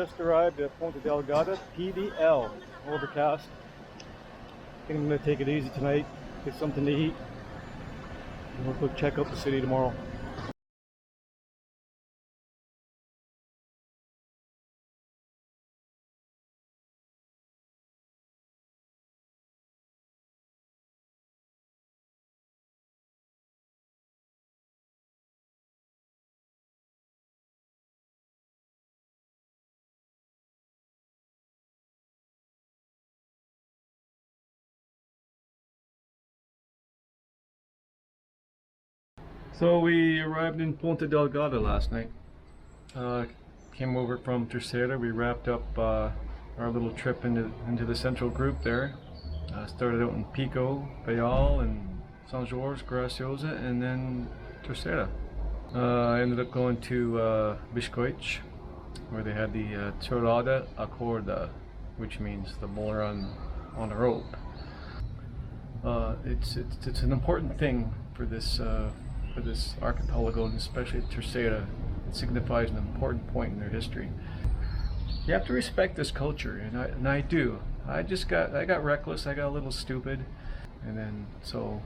just arrived at Ponta Delgada, PDL. Overcast. I think I'm going to take it easy tonight, get something to eat, and we'll go check out the city tomorrow. So we arrived in Ponta Delgada last night. Came over from Sete. We wrapped up our little trip into the central group there. Started out in Pico, Bayal, and São Jorge, Graciosa, and then Sete. I ended up going to Viewpoints, where they had the Tirada a corda, which means the buller on a rope. It's an important thing for this archipelago, and especially Sete. It signifies an important point in their history. You have to respect this culture, and I do. I got reckless. I got a little stupid, and then so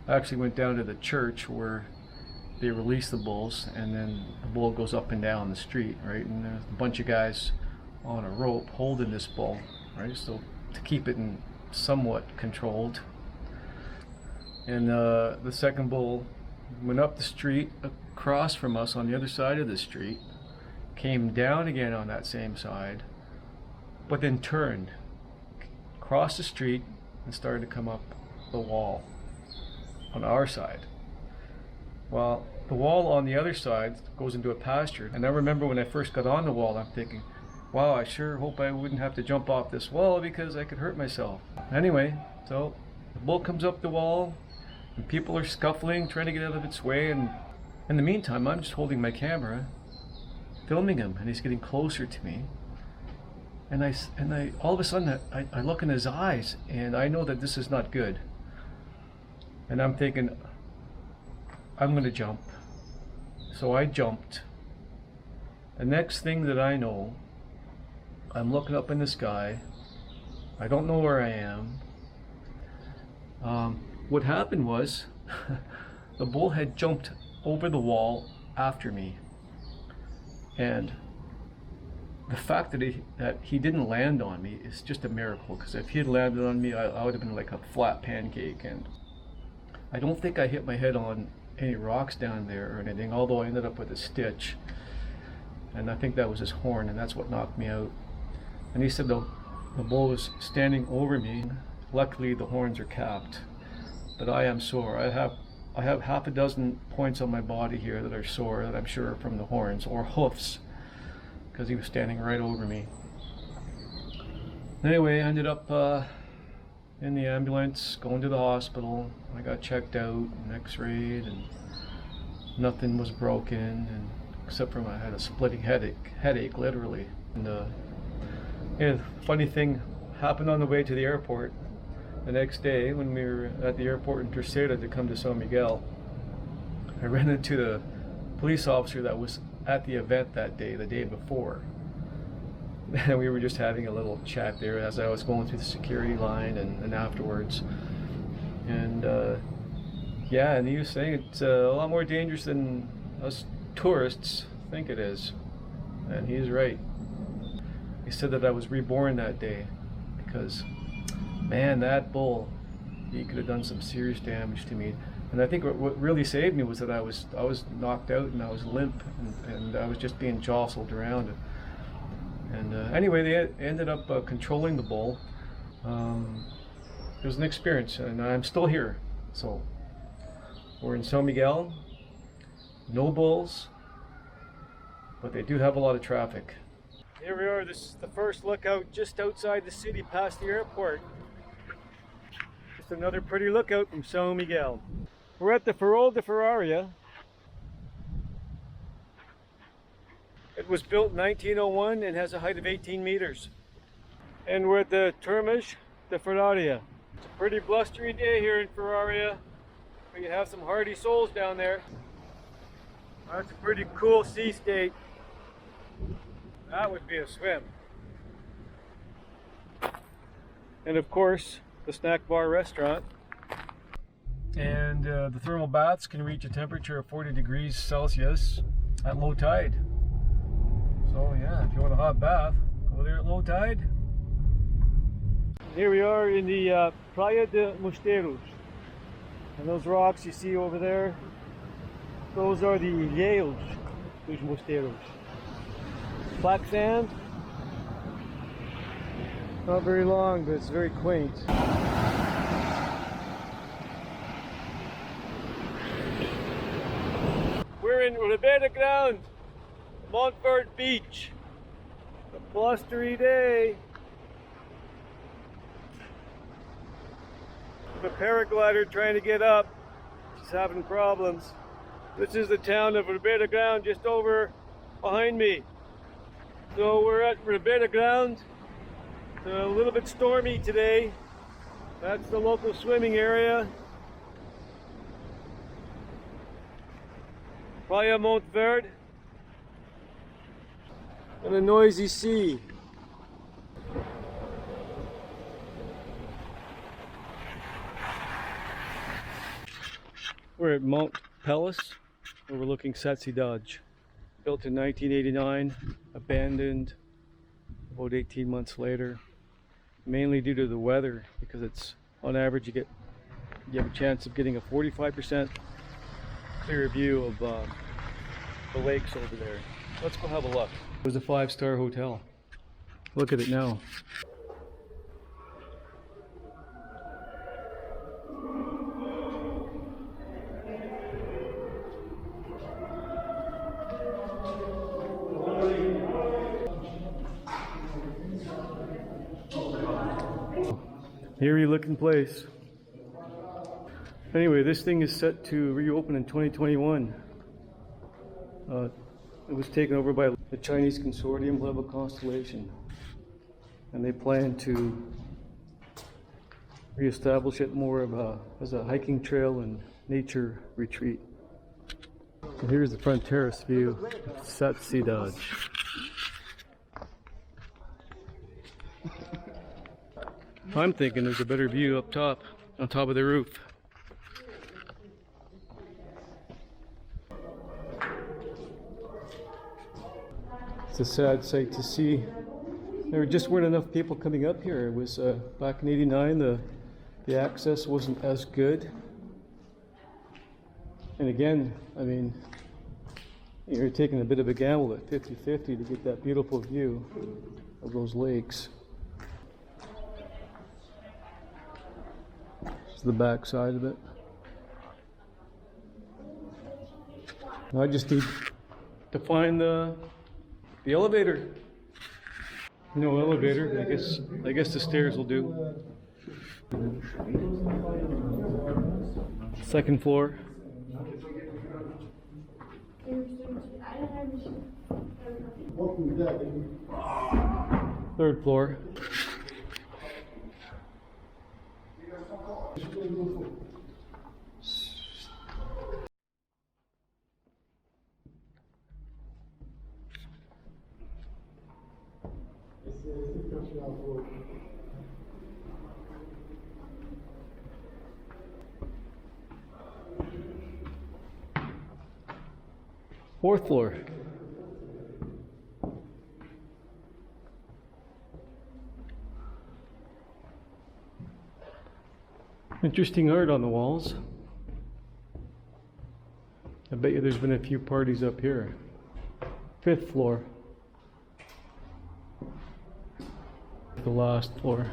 I actually went down to the church where they release the bulls, and then the bull goes up and down the street, right? And there's a bunch of guys on a rope holding this bull, right? So to keep it somewhat controlled. And the second bull went up the street across from us on the other side of the street, came down again on that same side, but then turned, crossed the street, and started to come up the wall on our side. Well, the wall on the other side goes into a pasture, and I remember when I first got on the wall, I'm thinking, wow, I sure hope I wouldn't have to jump off this wall because I could hurt myself. Anyway, so the bull comes up the wall, and people are scuffling, trying to get out of its way, and in the meantime, I'm just holding my camera, filming him, and he's getting closer to me. And I all of a sudden, I look in his eyes, and I know that this is not good. And I'm thinking, I'm gonna jump. So I jumped. The next thing that I know, I'm looking up in the sky. I don't know where I am. What happened was, the bull had jumped over the wall after me, and the fact that he didn't land on me is just a miracle, because if he had landed on me, I would have been like a flat pancake, and I don't think I hit my head on any rocks down there or anything, although I ended up with a stitch, and I think that was his horn, and that's what knocked me out. And he said the bull was standing over me. Luckily the horns are capped, but I am sore. I have half a dozen points on my body here that are sore, that I'm sure are from the horns or hoofs, because he was standing right over me. Anyway, I ended up in the ambulance, going to the hospital. I got checked out and x-rayed, and nothing was broken, and except for I had a splitting headache literally. And yeah, funny thing happened on the way to the airport. The next day, when we were at the airport in Sete to come to Sao Miguel, I ran into the police officer that was at the event that day, the day before. And we were just having a little chat there as I was going through the security line and afterwards. And yeah, and he was saying it's a lot more dangerous than us tourists think it is. And he's right. He said that I was reborn that day, because man, that bull, he could have done some serious damage to me. And I think what really saved me was that I was knocked out and I was limp, and I was just being jostled around. And anyway, they ended up controlling the bull. It was an experience, and I'm still here. So we're in Sao Miguel, no bulls, but they do have a lot of traffic. Here we are. This is the first lookout just outside the city, past the airport. Just another pretty lookout from Sao Miguel. We're at the Farol de Ferraria. It was built in 1901 and has a height of 18 meters. And we're at the Termas de Ferraria. It's a pretty blustery day here in Ferraria. We have some hardy souls down there. That's a pretty cool sea state. That would be a swim. And of course, the snack bar restaurant. And the thermal baths can reach a temperature of 40 degrees Celsius at low tide. So yeah, if you want a hot bath, go there at low tide. Here we are in the Praia de Mosteiros. And those rocks you see over there, those are the Ilhéus dos Mosteiros. Black sand. Not very long, but it's very quaint. We're in Ribeira Grande, Montfort Beach. A blustery day. The paraglider trying to get up. She's having problems. This is the town of Ribeira Grande just over behind me. So we're at Ribeira Grande. It's a little bit stormy today. That's the local swimming area. Praia Montverde. And a noisy sea. We're at Monte Palace, overlooking Sette Cidades. Built in 1989, abandoned about 18 months later, mainly due to the weather, because it's on average you have a chance of getting a 45% clear view of the lakes over there. Let's go have a look. It was a 5-star hotel. Look at it now. Eerie looking place. Anyway, this thing is set to reopen in 2021. It was taken over by the Chinese consortium level constellation, and they plan to reestablish it more of as a hiking trail and nature retreat. And here's the front terrace view of Sette Cidades. I'm thinking there's a better view up top, on top of the roof. It's a sad sight to see. There just weren't enough people coming up here. It was back in '89, the access wasn't as good. And again, I mean, you're taking a bit of a gamble at 50-50 to get that beautiful view of those lakes. The back side of it. Now I just need to find the elevator. No elevator. I guess the stairs will do. Second floor. Third floor. Fourth floor. Interesting art on the walls. I bet you there's been a few parties up here. Fifth floor. The last floor.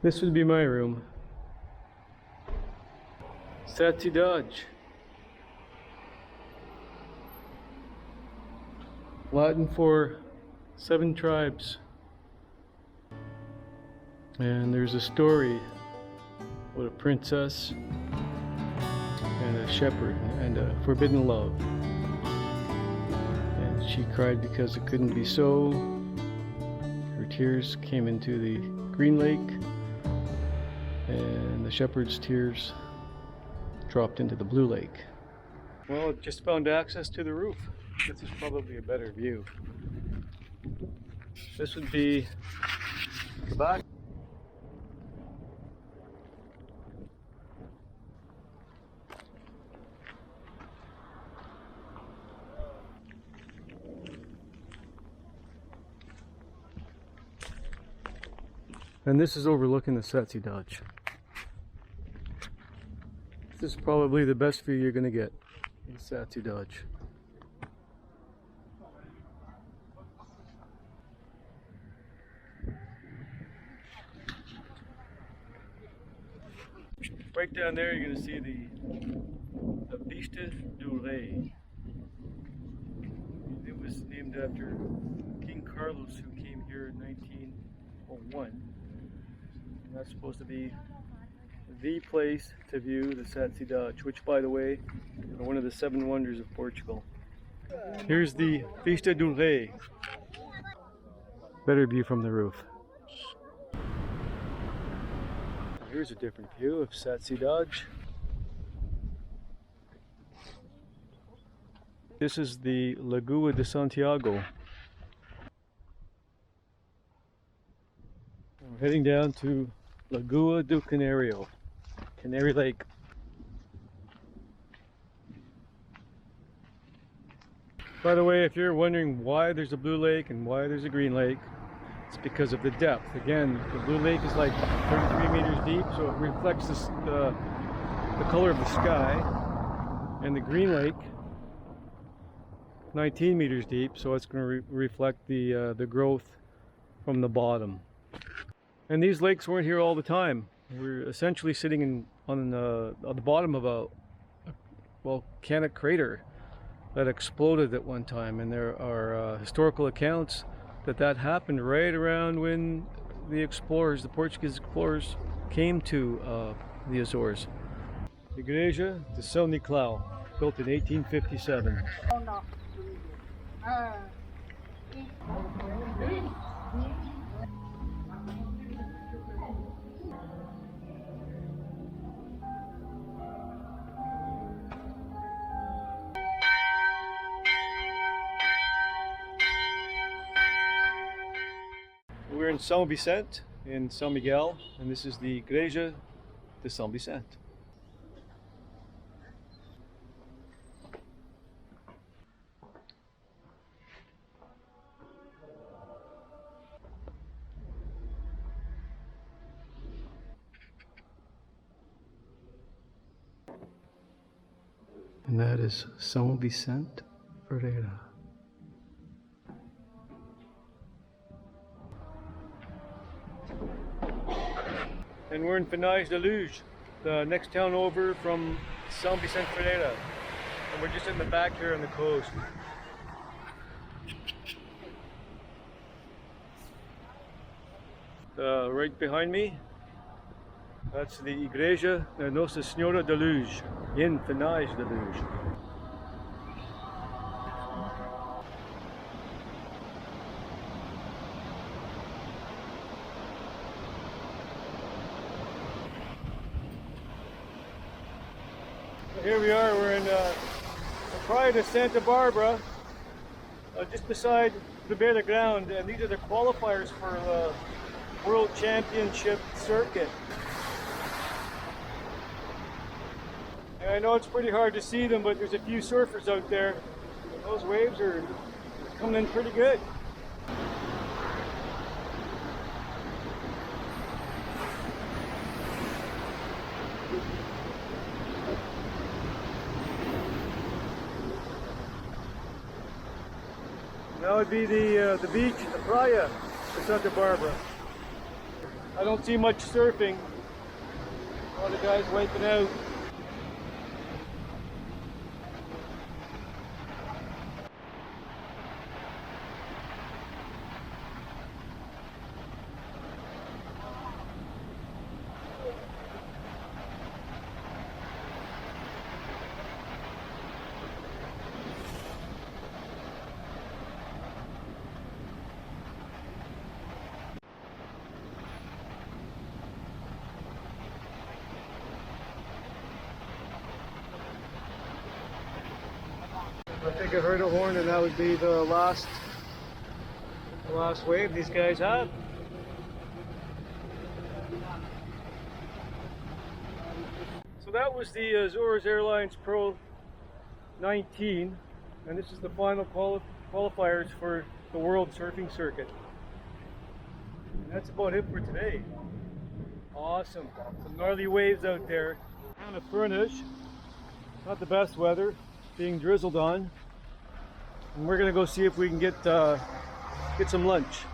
This would be my room. Sette Cidades. Latin for 7 tribes. And there's a story about a princess and a shepherd and a forbidden love. And she cried because it couldn't be so. Her tears came into the green lake, and the shepherd's tears dropped into the blue lake. Well, just found access to the roof. This is probably a better view. This would be the back. And this is overlooking the Sette Cidades. This is probably the best view you're going to get in Sette Cidades. Right down there you're going to see the Piste du Rei. It was named after King Carlos, who came here in 1901. And that's supposed to be the place to view the Sette Cidades, which, by the way, are one of the 7 wonders of Portugal. Here's the Piste du Rei. Better view from the roof. Here's a different view of Sette Cidades. This is the Lagoa de Santiago. We're heading down to Lagoa do Canario, Canary Lake. By the way, if you're wondering why there's a blue lake and why there's a green lake, it's because of the depth. Again, the blue lake is like 33 meters deep, so it reflects this, the color of the sky. And the green lake, 19 meters deep, so it's going to reflect the growth from the bottom. And these lakes weren't here all the time. We're essentially sitting on the bottom of a volcanic crater that exploded at one time, and there are historical accounts that happened right around when the Portuguese explorers, came to the Azores. Igreja de São Miguel, built in 1857. We're in São Vicente, in Sao Miguel, and this is the Igreja de São Vicente. And that is São Vicente Ferreira. And we're in Furnas de Luge, the next town over from São Vicente Ferreira. And we're just in the back here on the coast. Right behind me, that's the Igreja de Nossa Senhora de Luz in Furnas de Luge. Here we are, we're in the Praia de Santa Barbara, just beside the bit of ground, and these are the qualifiers for the World Championship circuit. And I know it's pretty hard to see them, but there's a few surfers out there. Those waves are coming in pretty good. That would be the beach, the Praia de Santa Barbara. I don't see much surfing. A lot of guys wiping out. I think I heard a horn, and that would be the last wave these guys have. So that was the Azores Airlines Pro 19, and this is the final qualifiers for the World Surfing Circuit. And that's about it for today. Awesome. Some gnarly waves out there. Kind of Furnas. Not the best weather, being drizzled on. And we're gonna go see if we can get some lunch.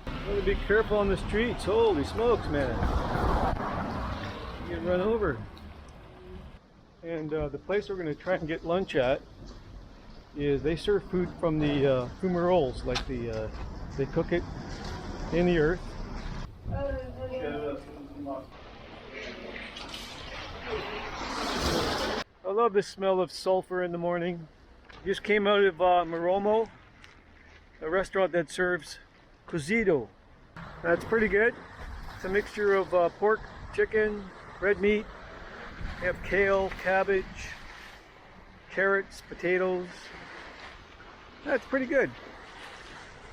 Gotta be careful on the streets. Holy smokes, man. You get run over. And the place we're gonna try and get lunch at is they serve food from the fumaroles, like they cook it in the earth. I love the smell of sulfur in the morning. Just came out of Maromo, a restaurant that serves cozido. That's pretty good. It's a mixture of pork, chicken, red meat. You have kale, cabbage, carrots, potatoes. That's pretty good.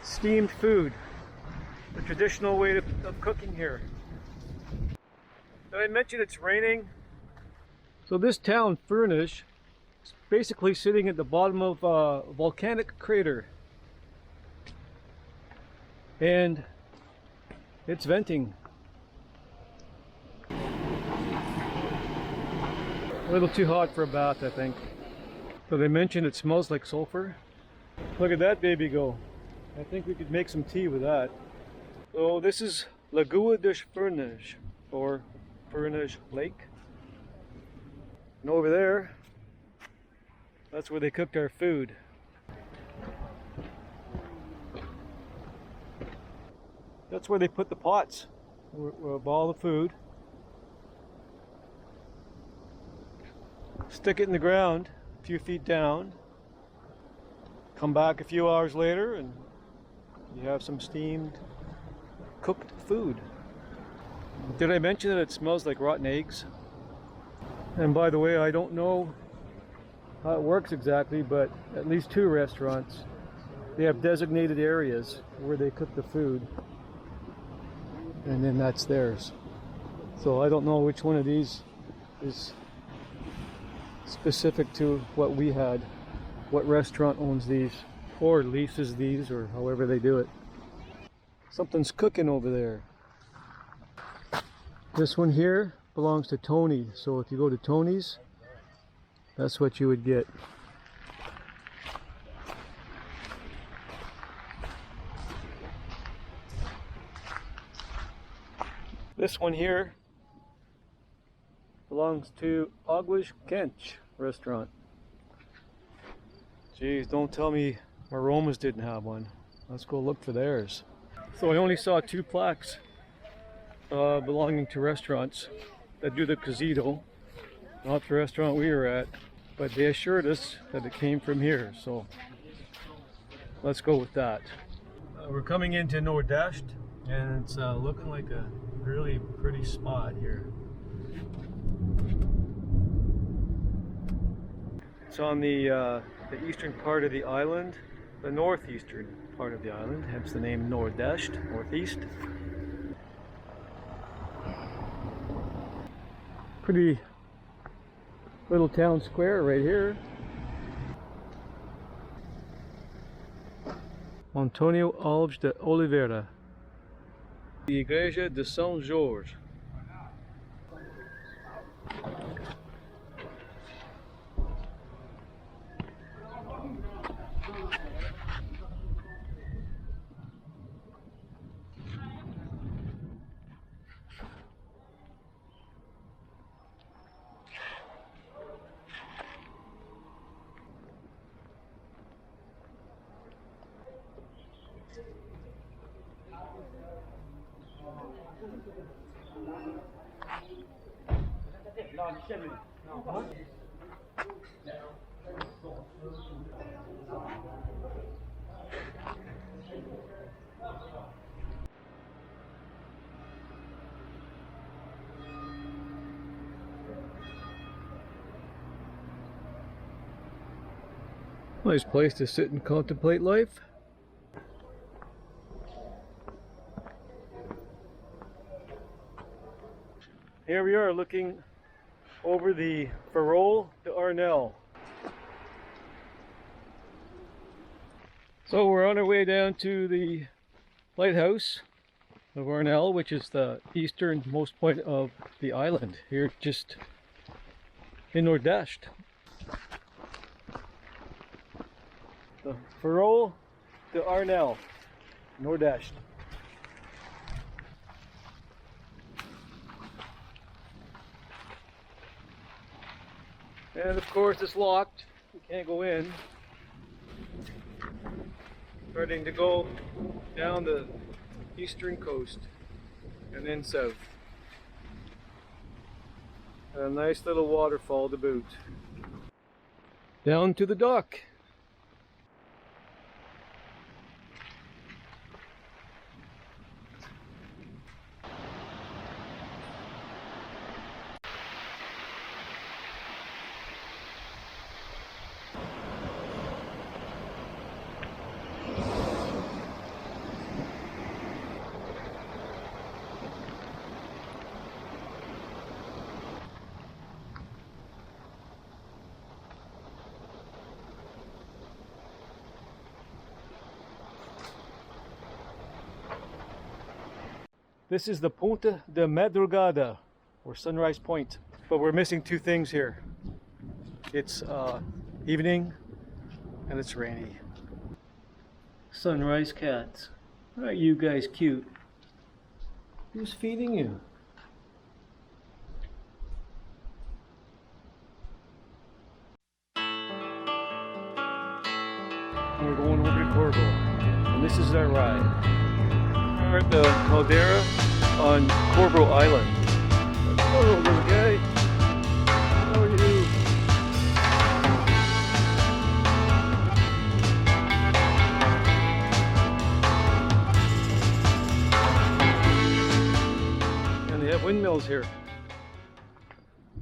Steamed food, the traditional way of cooking here. Did I mention it's raining? So this town, Furnas, is basically sitting at the bottom of a volcanic crater. And it's venting. A little too hot for a bath, I think. So they mentioned it smells like sulfur. Look at that baby go. I think we could make some tea with that. So this is Lagoa dos Furnas, or Furnas Lake. And over there, that's where they cooked our food. That's where they put the pots of all the food. Stick it in the ground a few feet down. Come back a few hours later and you have some steamed, cooked food. Did I mention that it smells like rotten eggs? And by the way, I don't know how it works exactly, but at least 2 restaurants, they have designated areas where they cook the food, and then that's theirs. So I don't know which one of these is specific to what we had, what restaurant owns these, or leases these, or however they do it. Something's cooking over there. This one here belongs to Tony, so if you go to Tony's, that's what you would get. This one here belongs to Águas Quentes restaurant. Jeez, don't tell me Maromas didn't have one. Let's go look for theirs. So I only saw 2 plaques belonging to restaurants that do the cozido, not the restaurant we were at, but they assured us that it came from here, so let's go with that. We're coming into Nordeste, and it's looking like a really pretty spot here. It's on the eastern part of the island, the northeastern part of the island, hence the name Nordeste, northeast. Pretty little town square right here. Antonio Alves de Oliveira. Igreja de São Jorge. Nice place to sit and contemplate life. Here we are looking over the Farol de Arnel. So we're on our way down to the lighthouse of Arnel, which is the easternmost point of the island, here just in Nordeste. The Farol de Arnel, Nordeste. And of course it's locked, we can't go in. Starting to go down the eastern coast and then south. A nice little waterfall to boot. Down to the dock. This is the Ponta de Madrugada, or Sunrise Point. But we're missing two things here. It's evening and it's rainy. Sunrise cats. Aren't you guys cute? Who's feeding you? And we're going over to Corvo. And this is our ride. We're at the caldera on Corvo Island. Hello, little guy. How are you? And they have windmills here.